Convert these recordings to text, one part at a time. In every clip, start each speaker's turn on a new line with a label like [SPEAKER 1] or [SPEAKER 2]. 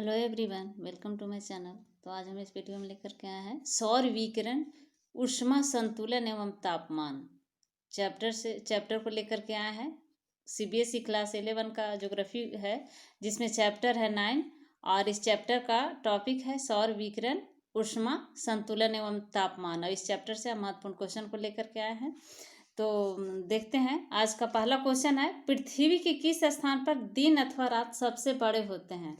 [SPEAKER 1] Hello everyone, welcome to my channel. तो आज हम इस वीडियो में लेकर के आए हैं सौर विकिरण, ऊष्मा संतुलन एवं तापमान चैप्टर को लेकर के आए हैं। सीबीएसई क्लास 11 का ज्योग्राफी है, जिसमें चैप्टर है 9 और इस चैप्टर का टॉपिक है सौर विकिरण, ऊष्मा संतुलन एवं तापमान। और इस चैप्टर से हम महत्वपूर्ण क्वेश्चन को लेकर के आए हैं। तो देखते हैं। आज का पहला क्वेश्चन है, पृथ्वी के किस स्थान पर दिन अथवा रात सबसे बड़े होते हैं?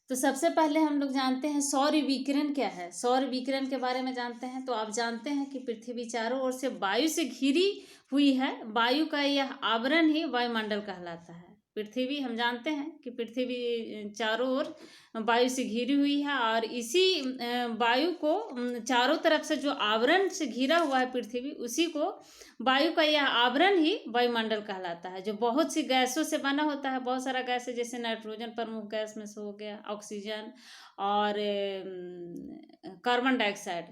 [SPEAKER 1] तो सबसे पहले हम लोग जानते हैं सौर विकिरण क्या है। सौर विकिरण के बारे में जानते हैं। तो आप जानते हैं कि पृथ्वी चारों ओर से वायु से घिरी हुई है। वायु का यह आवरण ही वायुमंडल कहलाता है। पृथ्वी, हम जानते हैं कि पृथ्वी चारों ओर वायु से घिरी हुई है और इसी वायु को चारों तरफ से जो आवरण से घिरा हुआ है पृथ्वी, उसी को वायु का यह आवरण ही वायुमंडल कहलाता है, जो बहुत सी गैसों से बना होता है। बहुत सारा गैस है, जैसे नाइट्रोजन प्रमुख गैस में से हो गया, ऑक्सीजन और कार्बन डाइऑक्साइड।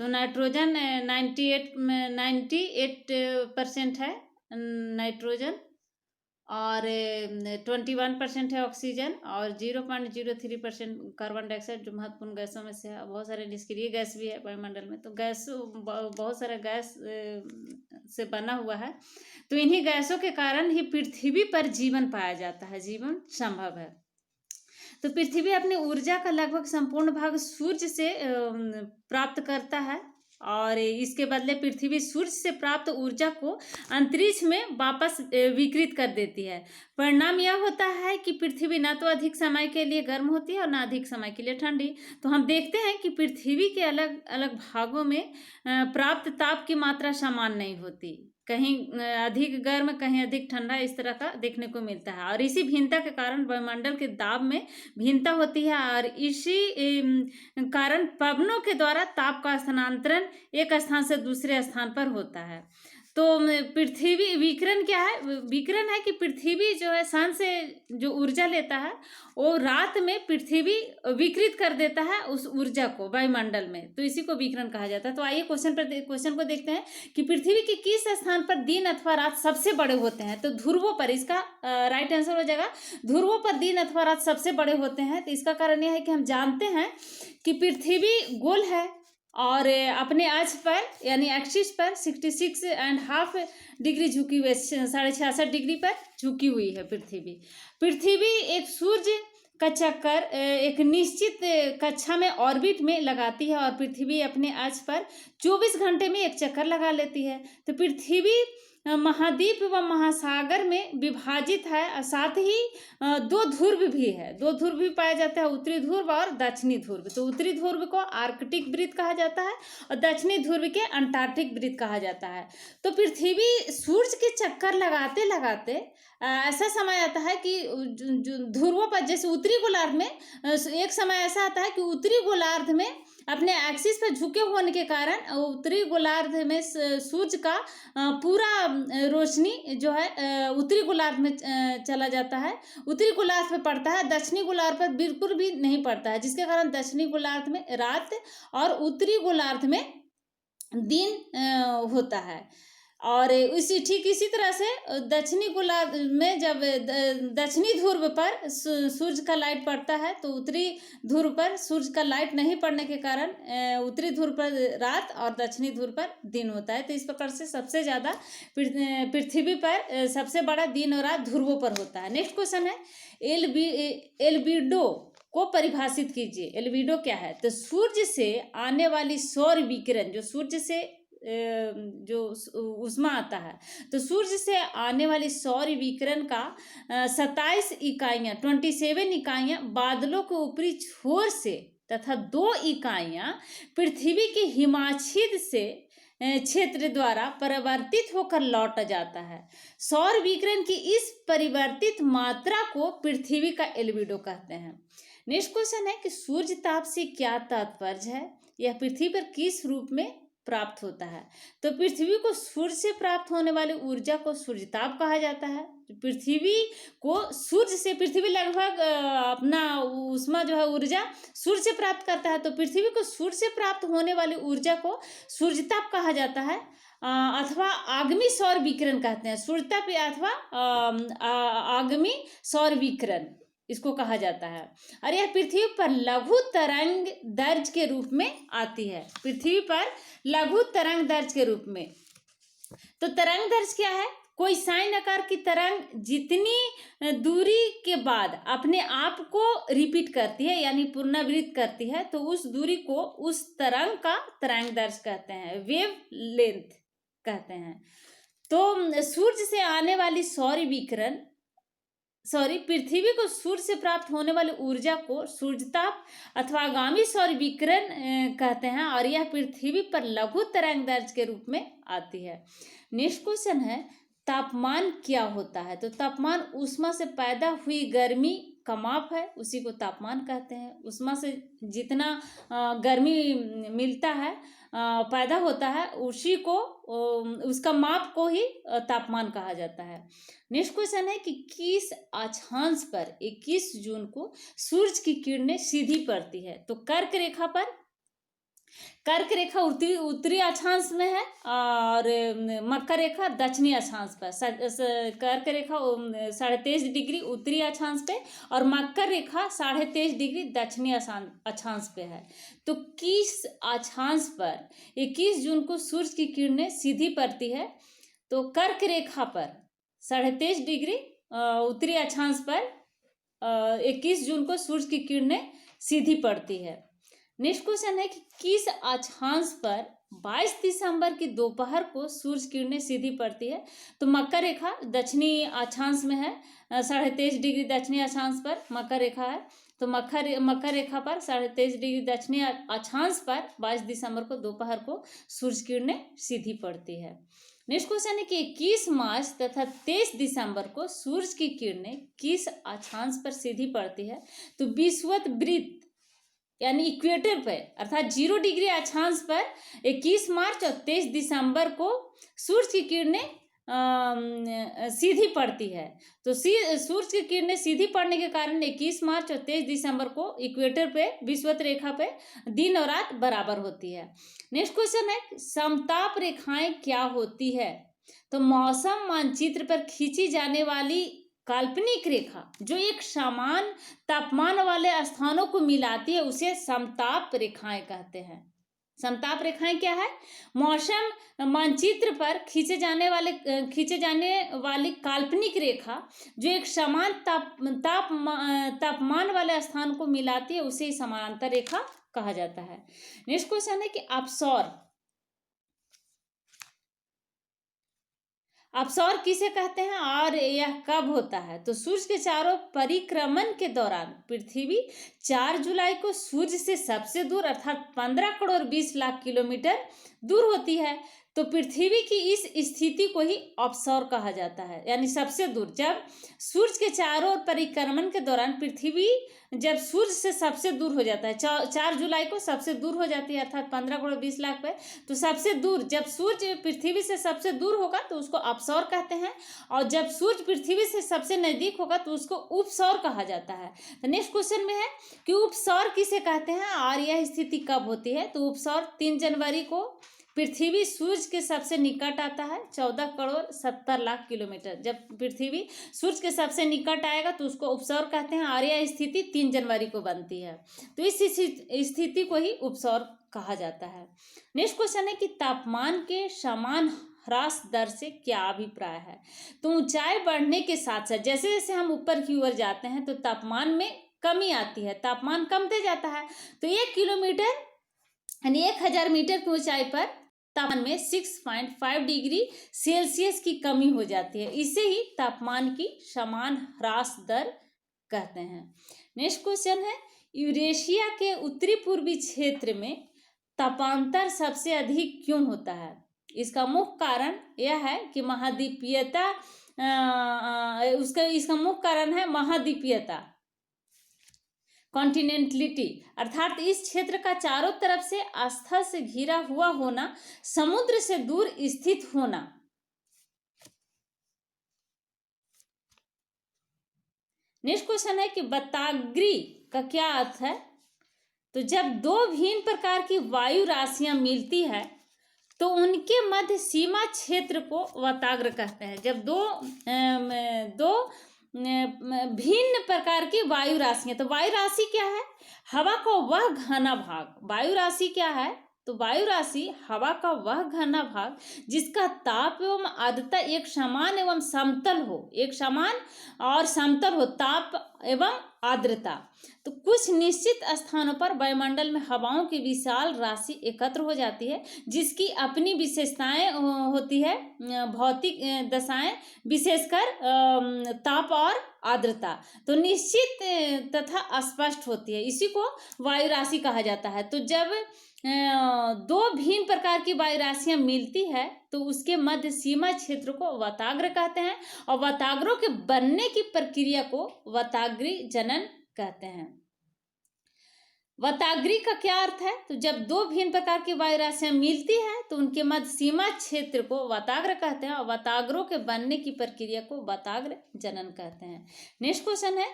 [SPEAKER 1] तो नाइट्रोजन 98% है नाइट्रोजन, और 21% है ऑक्सीजन, और 0.03% कार्बन डाइऑक्साइड, जो महत्वपूर्ण गैसों में से है। बहुत सारे निष्क्रिय गैस भी है वायुमंडल में। तो गैस बहुत सारा गैस से बना हुआ है। तो इन्हीं गैसों के कारण ही पृथ्वी पर जीवन पाया जाता है, जीवन संभव है। तो पृथ्वी अपनी ऊर्जा का लगभग संपूर्ण भाग सूर्य से प्राप्त करता है, और इसके बदले पृथ्वी सूर्य से प्राप्त ऊर्जा को अंतरिक्ष में वापस विकृत कर देती है। परिणाम यह होता है कि पृथ्वी न तो अधिक समय के लिए गर्म होती है और न अधिक समय के लिए ठंडी। तो हम देखते हैं कि पृथ्वी के अलग अलग भागों में प्राप्त ताप की मात्रा समान नहीं होती। कहीं अधिक गर्म, कहीं अधिक ठंडा, इस तरह का देखने को मिलता है। और इसी भिन्नता के कारण वायुमंडल के दाब में भिन्नता होती है, और इसी कारण पवनों के द्वारा ताप का स्थानांतरण एक स्थान से दूसरे स्थान पर होता है। तो पृथ्वी विकिरण क्या है? विकिरण है कि पृथ्वी जो है सन से जो ऊर्जा लेता है, वो रात में पृथ्वी विकृत कर देता है उस ऊर्जा को वायुमंडल में। तो इसी को विकिरण कहा जाता है। तो आइए क्वेश्चन को देखते हैं कि पृथ्वी के किस स्थान पर दिन अथवा रात सबसे बड़े होते हैं। तो ध्रुवों पर, इसका राइट आंसर हो जाएगा ध्रुवों पर दिन अथवा रात सबसे बड़े होते हैं। तो इसका कारण यह है कि हम जानते हैं कि पृथ्वी गोल है और अपने अक्ष पर यानी एक्सिस पर 66.5 डिग्री झुकी हुई, 66.5 डिग्री पर झुकी हुई है पृथ्वी एक सूर्य का चक्कर एक निश्चित कक्षा में ऑर्बिट में लगाती है, और पृथ्वी अपने अक्ष पर 24 घंटे में एक चक्कर लगा लेती है। तो पृथ्वी महाद्वीप व महासागर में विभाजित है। साथ ही दो ध्रुव भी है, दो ध्रुव भी पाया जाता है, उत्तरी ध्रुव और दक्षिणी ध्रुव। तो उत्तरी ध्रुव को आर्कटिक वृत्त कहा जाता है और दक्षिणी ध्रुव के अंटार्कटिक वृत्त कहा जाता है। तो पृथ्वी सूर्य के चक्कर लगाते लगाते ऐसा समय आता है कि ध्रुवों पर, जैसे उत्तरी गोलार्ध में एक समय ऐसा आता है कि उत्तरी गोलार्ध में अपने एक्सिस पर झुके होने के कारण उत्तरी गोलार्ध में सूर्य का पूरा रोशनी जो है उत्तरी गोलार्ध में चला जाता है, उत्तरी गोलार्ध पे पड़ता है, दक्षिणी गोलार्ध पर बिल्कुल भी नहीं पड़ता है, जिसके कारण दक्षिणी गोलार्ध में रात और उत्तरी गोलार्ध में दिन होता है। और ठीक इसी तरह से दक्षिणी गोलार्ध में जब दक्षिणी ध्रुव पर सूर्य का लाइट पड़ता है, तो उत्तरी ध्रुव पर सूर्य का लाइट नहीं पड़ने के कारण उत्तरी ध्रुव पर रात और दक्षिणी ध्रुव पर दिन होता है। तो इस प्रकार से सबसे ज़्यादा पृथ्वी पर सबसे बड़ा दिन और रात ध्रुवों पर होता है। नेक्स्ट क्वेश्चन है, एल्बिडो को परिभाषित कीजिए। एल्बिडो क्या है? तो सूर्य से आने वाली सौर विकिरण, जो सूर्य से जो ऊष्मा आता है, तो सूर्य से आने वाली सौर विकिरण का 27 इकाइयाँ 27 इकाइयाँ बादलों के ऊपरी छोर से तथा 2 इकाइयाँ पृथ्वी के हिमाच्छिद से क्षेत्र द्वारा परिवर्तित होकर लौट जाता है। सौर विकिरण की इस परिवर्तित मात्रा को पृथ्वी का एल्बिडो कहते हैं। नेक्स्ट क्वेश्चन है कि सूर्य ताप से क्या तात्पर्य है? यह पृथ्वी पर किस रूप में प्राप्त होता है? तो पृथ्वी को सूर्य से प्राप्त होने वाली ऊर्जा को सूर्यताप कहा जाता है। पृथ्वी को सूर्य से, पृथ्वी लगभग अपना ऊष्मा जो है ऊर्जा सूर्य से प्राप्त करता है, तो पृथ्वी को सूर्य से प्राप्त होने वाली ऊर्जा को सूर्यताप कहा जाता है, अथवा आगमी सौर विकिरण कहते हैं। सूर्यताप अथवा आगमी सौर विकिरण। इसको कहा जाता है। और यह पृथ्वी पर लघु तरंग दर्ज के रूप में आती है, पृथ्वी पर लघु तरंग दर्ज के रूप में। तो तरंग दर्ज क्या है? कोई साइन आकार की तरंग जितनी दूरी के बाद अपने आप को रिपीट करती है यानी पुनरावृत्त करती है, तो उस दूरी को उस तरंग का तरंग दर्ज कहते हैं, वेव लेंथ कहते हैं। तो सूर्य से आने वाली पृथ्वी को सूर्य से प्राप्त होने वाली ऊर्जा को सूर्यताप अथवा आगामी सौर विकिरण कहते हैं, और यह पृथ्वी पर लघु तरंग दर्ज के रूप में आती है। नेक्स्ट क्वेश्चन है, तापमान क्या होता है? तो तापमान ऊष्मा से पैदा हुई गर्मी का माप है, उसी को तापमान कहते हैं। ऊष्मा से जितना गर्मी मिलता है, पैदा होता है, उसी को उसका माप को ही तापमान कहा जाता है। नेक्स्ट क्वेश्चन है कि किस अक्षांश पर 21 जून को सूरज की किरणें सीधी पड़ती है? तो कर्क रेखा पर। कर्क रेखा उत्तरी अक्षांश में है और मकर रेखा दक्षिणी अक्षांश पर। कर्क रेखा 23.5 डिग्री उत्तरी अक्षांश पे और मकर रेखा 23.5 डिग्री दक्षिणी अक्षांश पे है। तो किस अक्षांश पर 21 जून को सूर्य की किरणें सीधी पड़ती है? तो कर्क रेखा पर 23.5 डिग्री उत्तरी अक्षांश पर 21 जून को सूर्य की किरणें सीधी पड़ती है। नेक्स्ट क्वेश्चन है कि किस अक्षांश पर 22 दिसंबर की दोपहर को सूर्य किरणें सीधी पड़ती है? तो मकर रेखा दक्षिणी अक्षांश में है, 23.5 डिग्री दक्षिणी अक्षांश पर मकर रेखा है। तो मकर रेखा पर 23.5 डिग्री दक्षिणी अक्षांश पर 22 दिसंबर को दोपहर को सूर्य किरणें सीधी पड़ती है। नेक्स्ट क्वेश्चन है कि 21 मार्च तथा 23 दिसंबर को सूर्य की किरणें किस अक्षांश पर सीधी पड़ती है? तो विषुवत वृत्त यानी इक्वेटर पे अर्थात 0 डिग्री अक्षांश पर 21 मार्च और 23 दिसंबर को सूर्य की किरणें सीधी पड़ती है। तो सूर्य की किरणें सीधी पड़ने के कारण 21 मार्च और 23 दिसंबर को इक्वेटर पे विषुवत रेखा पे दिन और रात बराबर होती है। नेक्स्ट क्वेश्चन है, समताप रेखाएं क्या होती है? तो मौसम मानचित्र पर खींची जाने वाली काल्पनिक रेखा जो एक समान तापमान वाले स्थानों को मिलाती है, उसे समताप रेखाएं कहते हैं। समताप रेखाएं क्या है? मौसम मानचित्र पर खींचे जाने वाली काल्पनिक रेखा जो एक समान तापमान वाले स्थान को मिलाती है, उसे समानांतर रेखा कहा जाता है। नेक्स्ट क्वेश्चन है कि अपसौर किसे कहते हैं और यह कब होता है? तो सूर्य के चारों परिक्रमण के दौरान पृथ्वी 4 जुलाई को सूर्य से सबसे दूर अर्थात 15 करोड़ 20 लाख किलोमीटर दूर होती है। तो पृथ्वी की इस स्थिति को ही अपसौर कहा जाता है, यानी सबसे दूर। जब सूर्य के चारों ओर परिक्रमण के दौरान पृथ्वी जब सूर्य से सबसे दूर हो जाता है, 4 जुलाई को सबसे दूर हो जाती है अर्थात 15 करोड़ 20 लाख पे, तो सबसे दूर जब सूर्य पृथ्वी से सबसे दूर होगा तो उसको अपसौर कहते हैं, और जब सूर्य पृथ्वी से सबसे नजदीक होगा तो उसको उपसौर कहा जाता है। तो नेक्स्ट क्वेश्चन में है कि उपसौर किसे कहते हैं और यह स्थिति कब होती है? तो उपसौर 3 जनवरी को पृथ्वी सूर्य के सबसे निकट आता है, 14 करोड़ 70 लाख किलोमीटर। जब पृथ्वी सूर्य के सबसे निकट आएगा तो उसको उपसौर कहते हैं, और यह स्थिति 3 जनवरी को बनती है। तो इस स्थिति को ही उपसौर कहा जाता है। नेक्स्ट क्वेश्चन है कि तापमान के समान ह्रास दर से क्या अभिप्राय है? तो ऊंचाई बढ़ने के साथ साथ जैसे जैसे हम ऊपर की ओर जाते हैं तो तापमान में कमी आती है, तापमान कमते जाता है। तो 1 किलोमीटर यानी 1000 मीटर की ऊंचाई पर तापमान में 6.5 डिग्री सेल्सियस की कमी हो जाती है। इसे ही तापमान की समान ह्रास दर कहते हैं। नेक्स्ट क्वेश्चन है, यूरेशिया के उत्तरी पूर्वी क्षेत्र में तापांतर सबसे अधिक क्यों होता है? इसका मुख्य कारण यह है कि महाद्वीपीयता, इसका मुख्य कारण है महाद्वीपीयता, कॉन्टिनेंटलिटी, अर्थात इस क्षेत्र का चारों तरफ से स्थल से घिरा हुआ होना, समुद्र से दूर स्थित होना। नेक्स्ट क्वेश्चन है कि बताग्री का क्या अर्थ है? तो जब 2 भिन्न प्रकार की वायु राशियां मिलती है तो उनके मध्य सीमा क्षेत्र को वताग्र कहते हैं। जब दो भिन्न प्रकार की वायु राशियां। तो वायु राशि क्या है? हवा का वह घना भाग। वायु राशि क्या है? तो वायु राशि हवा का वह घना भाग जिसका ताप एवं आर्द्रता एक समान एवं समतल हो। एक समान और समतल हो ताप एवं आर्द्रता। तो कुछ निश्चित स्थानों पर वायुमंडल में हवाओं की विशाल राशि एकत्र हो जाती है जिसकी अपनी विशेषताएं होती है, भौतिक दशाएं, विशेषकर ताप और आर्द्रता तो निश्चित तथा स्पष्ट होती है। इसी को वायु राशि कहा जाता है। तो जब दो भिन्न प्रकार की वायु राशियां मिलती है तो उसके मध्य सीमा क्षेत्र को वाताग्र कहते हैं और वाताग्रों के बनने की प्रक्रिया को वाताग्री जनन कहते हैं। वाताग्री का क्या अर्थ है? तो जब दो भिन्न प्रकार की वायु राशियां मिलती है तो उनके मध्य सीमा क्षेत्र को वाताग्र कहते हैं और वाताग्रों के बनने की प्रक्रिया को वाताग्र जनन कहते हैं। नेक्स्ट क्वेश्चन है,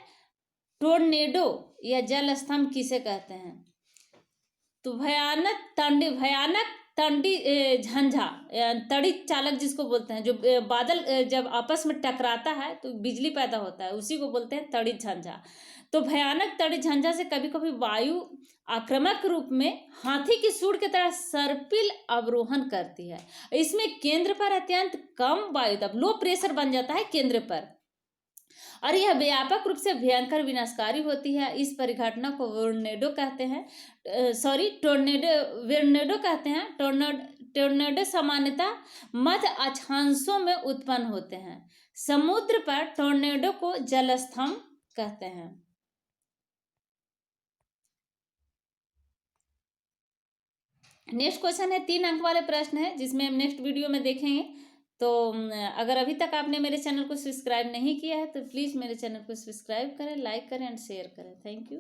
[SPEAKER 1] टोर्नेडो या जल स्तंभ किसे कहते हैं? तो भयानक तंडी झंझा, तड़ी चालक जिसको बोलते हैं, जो बादल जब आपस में टकराता है तो बिजली पैदा होता है, उसी को बोलते हैं तड़ी झंझा। तो भयानक तड़ी झंझा से कभी कभी वायु आक्रामक रूप में हाथी की सूंड की तरह सर्पिल अवरोहन करती है। इसमें केंद्र पर अत्यंत कम वायु दबाव, लो प्रेशर बन जाता है केंद्र पर, और यह व्यापक रूप से भयंकर विनाशकारी होती है। इस परिघटना को टोर्नेडो कहते हैं, टोर्नेडो कहते हैं। टोर्नेडो सामान्यतः मध्य अक्षांशों में उत्पन्न होते हैं। समुद्र पर टोर्नेडो को जलस्तंभ कहते हैं। नेक्स्ट क्वेश्चन है 3 अंक वाले प्रश्न है जिसमें हम नेक्स्ट वीडियो में देखेंगे। तो अगर अभी तक आपने मेरे चैनल को सब्सक्राइब नहीं किया है तो प्लीज़ मेरे चैनल को सब्सक्राइब करें, लाइक करें एंड शेयर करें। Thank you.